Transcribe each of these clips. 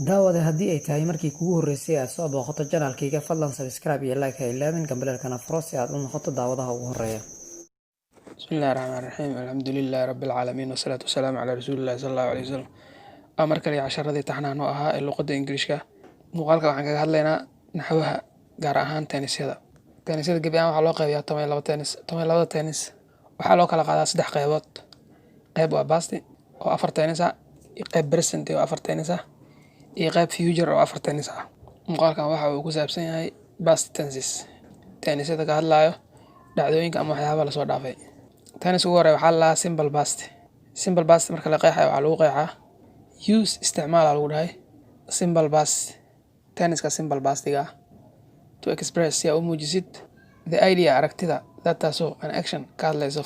daawade haddii ay tahay markii kugu horreysay aad soo booqato janaalkayga fadlan subscribe iyo like ha ilaawin gambaleelkana furo si aad u noqoto daawadaha ugu horreeya. bismillahi raxmaan raxiim alxamdulilaahi rabbilcaalamiin wasalaatu wasalaamu calaa rasuulillahi sala allahu aleyhi wasalam. Mar kale casharadii taxnaan oo ahaa ee luqadda ingiriishka. Muuqaalka waxaan kaga hadlaynaa naxwaha gaar ahaan teenisyada. Teenisyada gebi ahaan waxaa loo qaybiyaa 12 teenis. Waxaa loo kala qaadaa 3 qaybood. Qayb waa past oo 4 teenis ah, iyo qayb present oo 4 teenis ah, iyo qayb future oo 4 teenis ah. Muuqaalkan waxa uu ku saabsan yahay past tenses. Teenisyada ka hadlayo dhacdooyinka ama waxyaabaha la soo dhaafay. Tennis ugu horeeya waxaa la simple past. Simple past marka la qeexayo waxaa lagu qeexaa use isticmaal lagu dhahay simple past. Tenniska simple pastiga to express ya u muujisid the idea aragtida taasoo an action ka hadlayso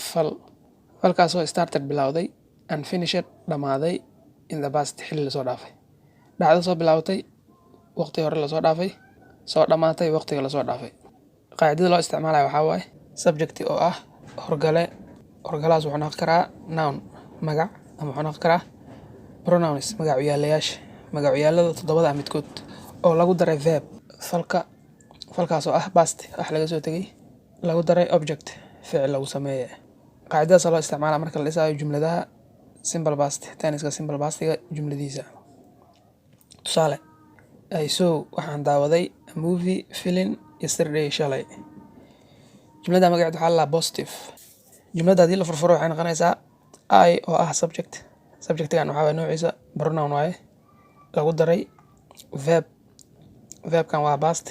falkaasoo started bilowday and finished dhamaaday in the past xilli lasoo dhaafay. Dhacdo soo bilowday waqti hore lasoo dhaafay, soo dhamaatay waqtiga lasoo dhaafay. Qaacidada loo isticmaalayo waxaa waaye subject oo ah horgale. Horgalaas wuxuu noqon karaa noun magac ama wuxuu noqon karaa pronouns magacyaalada 7 midkood oo lagu daray verb falkaas oo ah past wax laga soo tagay lagu daray object ficil lagu sameeyay. Qaacidadaas loo isticmaala marka la dhisayo jumladaha simple past. Tenniska simple pastiga jumladiisa. Tusaale I saw waxaan daawaday a movie film yesterday shalay. Jumlada magaceedu waxaa la positive. Jumlada hadii la furfuro waxay noqonaysaa I oo ah subject. Subjectigan waxaa waaye noociisa pronoun waaye lagu daray verb. Verbkan waa past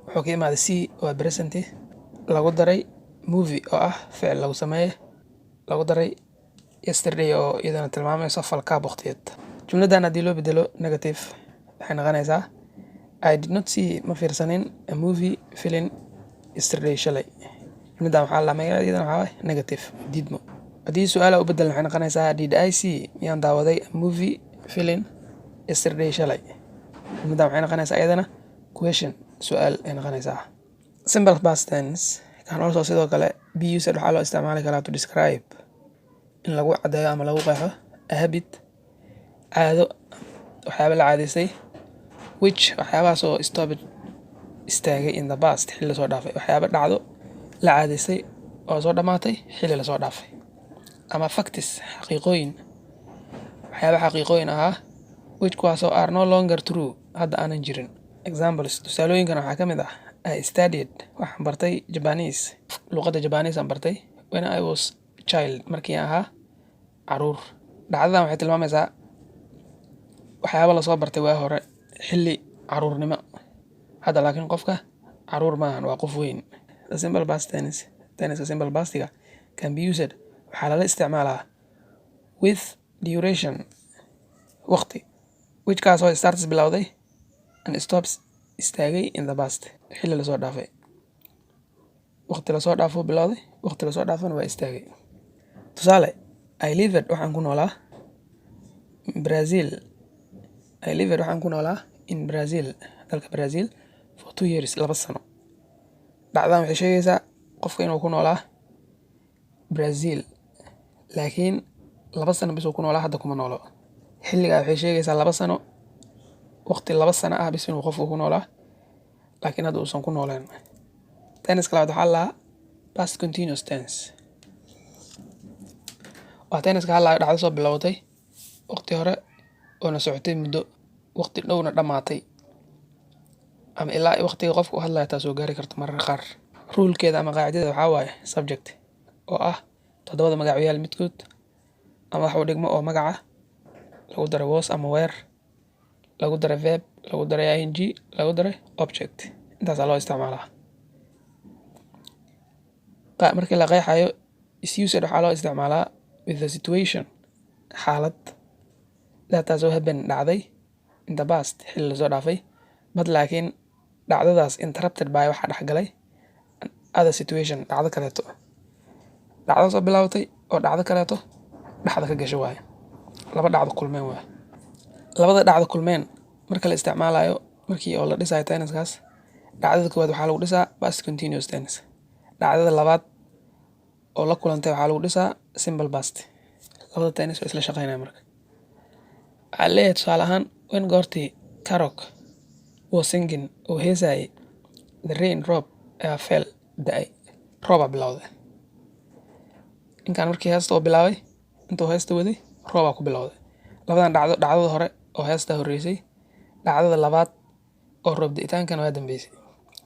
wuxuu ka imaaday see waa present lagu daray movie oo ah ficil lagu sameeyay lagu daray yesterday oo iyadana tilmaamayso falka waqtiyeed. Jumladan hadii loo bedelo negative waxay noqonaysaa I did not see ma fiirsanin a movie film yesterday shalay. Jumladan waxaa la magaceedu waxaa waaye negative diidmo. Haddii su'aal u bedel waxay noqonaysaa did I see miyaan daawaday a movie film yesterday shalay. Jumladan waxay noqonaysaa iyadana question su'aal ay noqonaysaa. Simple past tense kan also sidoo kale be used waxaa loo isticmaali karaa to describe in lagu caddeeyo ama lagu qeexo a habit caado waxyaabo la caadaysay which waxyaabahaas oo istaagay in the past xilli lasoo dhaafay. Waxyaabo dhacdo la caadaysay oo soo dhamaatay xilli lasoo dhaafay. Ama facts xaqiiqooyin waxyaabo xaqiiqooyin ahaa which kuwaasoo are no longer true hadda aanan jirin. Examples tusaalooyinkan waxaa ka mid ah I studied waxaan bartay Japanese luqadda Japanese aan bartay when I was a child markii aan ahaa caruur. Dhacdadan waxay tilmaamaysaa waxyaabo la soo bartay waa hore xilli caruurnimo hadda laakiin qofka caruur maahan waa qof weyn. The simple past tense tenniska simple pastiga can be used waxaa lala isticmaalaa with duration waqti which kaasoo starts bilowday and stops istaagay in the past xilli lasoo dhaafay. Waqti lasoo dhaafo bilowday waqti lasoo dhaafana waa istaagay. Tusaale I lived waxaan ku noolaa Brazil. I lived waxaan ku noolaa in Brazil dalka Brazil for 2 years 2 sano. Dhacdadan waxay sheegaysaa qofka inuu ku noolaa Brazil laakiin 2 sano bis uu ku noolaa hadda kuma noolo. Xilliga waxay sheegaysaa 2 sano waqti 2 sano ah bis inuu qofku ku noolaa laakiin hadda uusan ku nooleen. Tenniska labaad waxaa la past continuous tense. Waa tenniska hadlayo dhacdo soo bilowday waqti hore oo na socotay muddo waqti dhowna dhamaatay ama ilaa waqtiga qofku hadlayo taasoo gaari karto mararka qaar. Rule-keeda ama qaacidada waxaa waaye subject oo ah 7 magacyaal midkood ama wax u dhigmo oo magaca lagu daray was ama were lagu daray verb lagu daray ing lagu daray object. Intaas loo isticmaalaa. Markii la qeexayo is used waxaa loo isticmaalaa with the situation xaalad taasoo happen dhacday in the past xilli lasoo dhaafay but laakiin dhacdadaas interrupted by waxa dhexgalay other situation dhacdo kaleeto. Dhacdo soo bilowday oo dhacdo kaleeto dhacdo ka gashay waaye. Laba dhacdo kulmeen waaye. Labada dhacdo kulmeen marka la isticmaalayo markii oo la dhisayo tenniskaas dhacdada koowaad waxaa lagu dhisaa past continuous tense. Dhacdada labaad oo la kulantay waxaa lagu dhisaa simple past. Labada tennis waa isla shaqeynayaan marka. Waxaa leeyahay tusaale ahaan when goortii Karok was singing oo heesayay the rain roob ayaa fell da'ay rooba bilowday ninkan markii heesta oo bilaabay intuu heesta waday roobaa ku bilowday labadan dhacdada hore oo heesta horreysay dhacdada labaad oo roob da'itaankana waa dambeysay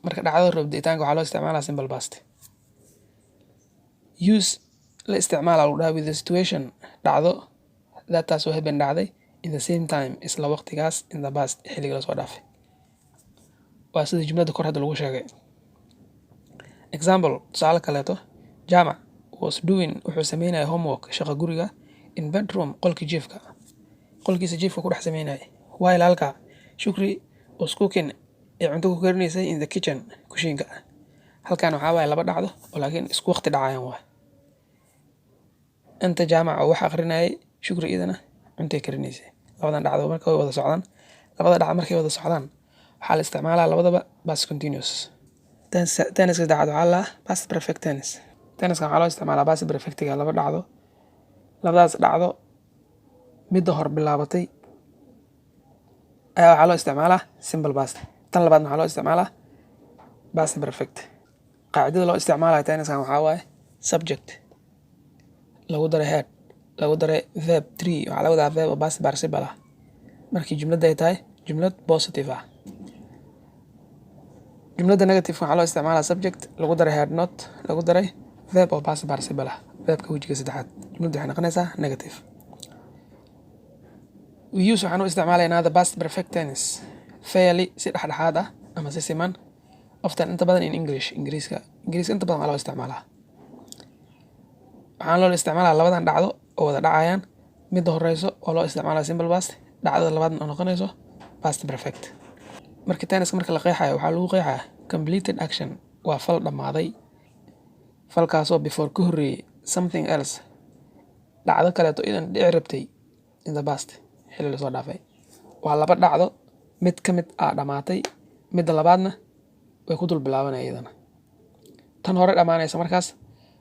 marka dhacdada roob da'itaanka waxaa loo isticmaalaa simple past use la isticmaala lagu dhahaa with the situation dhacdo taas oo haben dhacday in the same time isla waqtigaas in the past xilliga lasoo dhaafay waa sida jumlada kor hadda lagu sheegay example tusaale kaleeto Jamac was doing wuxuu sameynayay homework shaqo guriga in bedroom qolkiisa jiifka ku dhex sameynayay while halka Shukri was cooking ee cunto ku karinaysay in the kitchen kushiinka halkan waxaa waaye laba dhacdo oo laakiin isku waqti dhacayaan waa inta Jamac wax akhrinayay Shukri idana cuntay karinaysay labadan dhacdo markay wada socdaan waxaa la isticmaalaa labadaba past continuous tenniska dhacdo waxaa la past perfect tennis tenniska waxaa loo isticmaalaa past perfectiga laba dhacdo labadaas dhacdo midda hor bilaabatay ayaa waxaa loo isticmaalaa simple past tan labaadna waxaa loo isticmaalaa past perfect qaacidada loo isticmaalayo tenniskan waxaa waaye subject lagu daray head lagu daray verb 3 waxaa laga wadaa verb oo past participle ah markii jumladda ay tahay jumlad positive ah jumladda negative waxaa loo isticmaalaa subject lagu daray head not lagu daray verb oo past participle ah verbka wejiga saddexaad jumladda waxay noqonaysaa negative we use waxaan u isticmaalaynaa the past perfect tense fairly si dhexdhexaad ah ama si siman often inta badan in ingiriiska inta badan waa loo isticmaalaa waxaan loo isticmaalaa labadan dhacdo oo wada dhacayaan midda horeyso oo loo isticmaalaa simple past dhacdada labaadna oo noqonayso past perfect marka tenniska marka la qeexayo waxaa lagu qeexaa completed action waa fal dhammaaday falkaasoo before ka horreeyay something else dhacdo kaleeto idan dhici rabtay in the past xilli lasoo dhaafay waa laba dhacdo mid ka mid ah dhammaatay midda labaadna way ku dul bilaabanaya iyadana tan hore dhammaanaysa markaas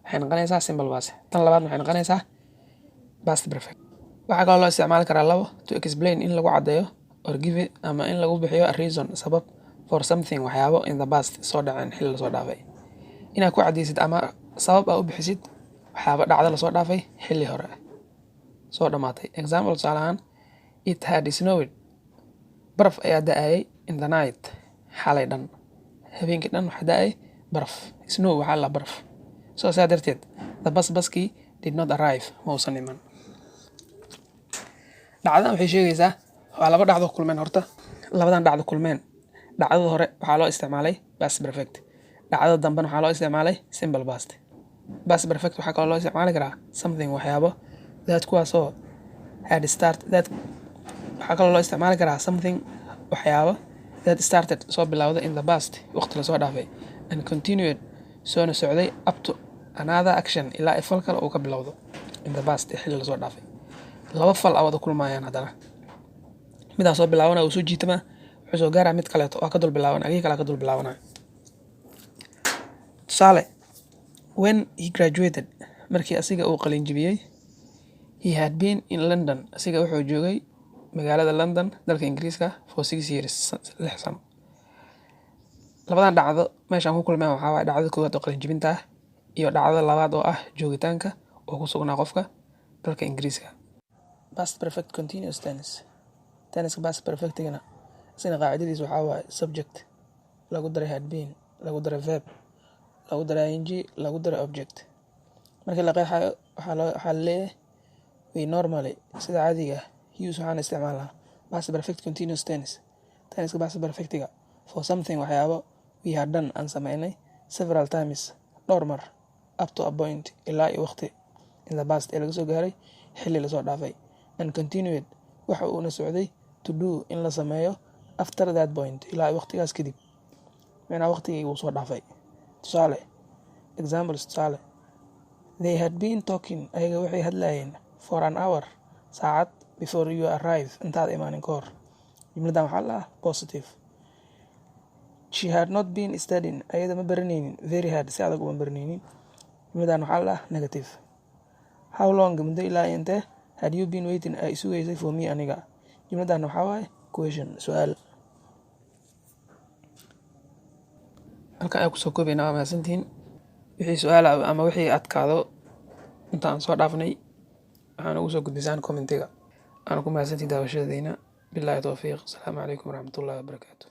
waxay noqonaysaa simple past tan labaadna waxay noqonaysaa past perfect waxaa kaloo loo isticmaali karaa labo to explain in lagu caddeeyo or give ama in lagu bixiyo a reason sabab for something waxyaabo in the past soo dhaceen xilli lasoo dhaafay inaad ku caddeysid ama sabab aa u bixisid waxyaabo dhacdo lasoo dhaafay xilli hore soo dhammaatay example tusaale ahaan it had snowed baraf ayaa da'ayay in the night xalay dhan habeenkii dhan waxaa da'ayay baraf snow waxaa la baraf soo saa darteed the baskii did not arrive ma uusan iman dhacdadan waxay sheegaysaa waa laba dhacdo kulmeen horta labadan dhacdo kulmeen dhacdada hore waxaa loo isticmaalay past perfect dhacdada dambena waxaa loo isticmaalay simple past perfect waxaa kaloo loo isticmaali karaa something waxyaabo kuwaasoo had start waxaa kaloo loo isticmaali karaa something waxyaabo that started soo bilowday in the past waqti lasoo dhaafay and continued soona socday up to another action ilaa fal kale uu ka bilowdo in the past xilli lasoo dhaafay laba fal wada kulmayaan haddana midaa soo bilaabanaya uu soo jiitama wuxuu soo gaaraa mid kaleeto waa ka dul bilaabanaya agii kale ka dul bilaabanaya tusaale when he graduated markii asiga uu qalin jibiyey he had been in London asiga wuxuu joogay magaalada London dalka Ingiriiska for 6 years 6 sano labadan dhacdo meeshaan ku kulmeen waxaa waaye dhacdada koowaad oo qalin jibinta ah iyo dhacdada labaad oo ah joogitaanka oo ku sugnaa qofka dalka Ingiriiska past perfect continuous tenniska past perfectigana isna qaacidadiisa waxaa waaye subject lagu daray had been lagu daray verb lagu daray ing lagu daray object markii la qeexayo waxaa leeyahay we normally sida caadiga use waxaan isticmaalnaa past perfect continuous tenniska past perfectiga for something waxyaabo we had done aan sameynay several times dhowr mar up to a point ilaa iyo waqti in the past ee laga soo gaaray xilli lasoo dhaafay and continued waxa uuna socday to do in la sameeyo after that point ilaa waqtigaas kadib macnaa waqtigii uu soo dhaafay tusaale examples tusaale they had been talking ayaga waxay hadlayeen for an hour saacad before you arrive intaad imaanin ka hor jumladan waxaa la positive she had not been studying ayada ma baranaynin very hard si adag uma baranaynin jumladan waxaa la negative how long muddo ilaa intee had you been waiting ay sugaysay for me aniga jumladan waxaa waaye question su'aal halkan ayaa kusoo koobaynaa. Waa mahadsantihiin. Wixii su'aal ah ama wixii adkaado inta aan soo dhaafnay waxaan ugu soo gudbisaan commentiga. Waana ku mahadsantihiin daawashadiina. Billahi tawfiiq. Asalaamu calaykum waraxmatullaahi wabarakaatuh.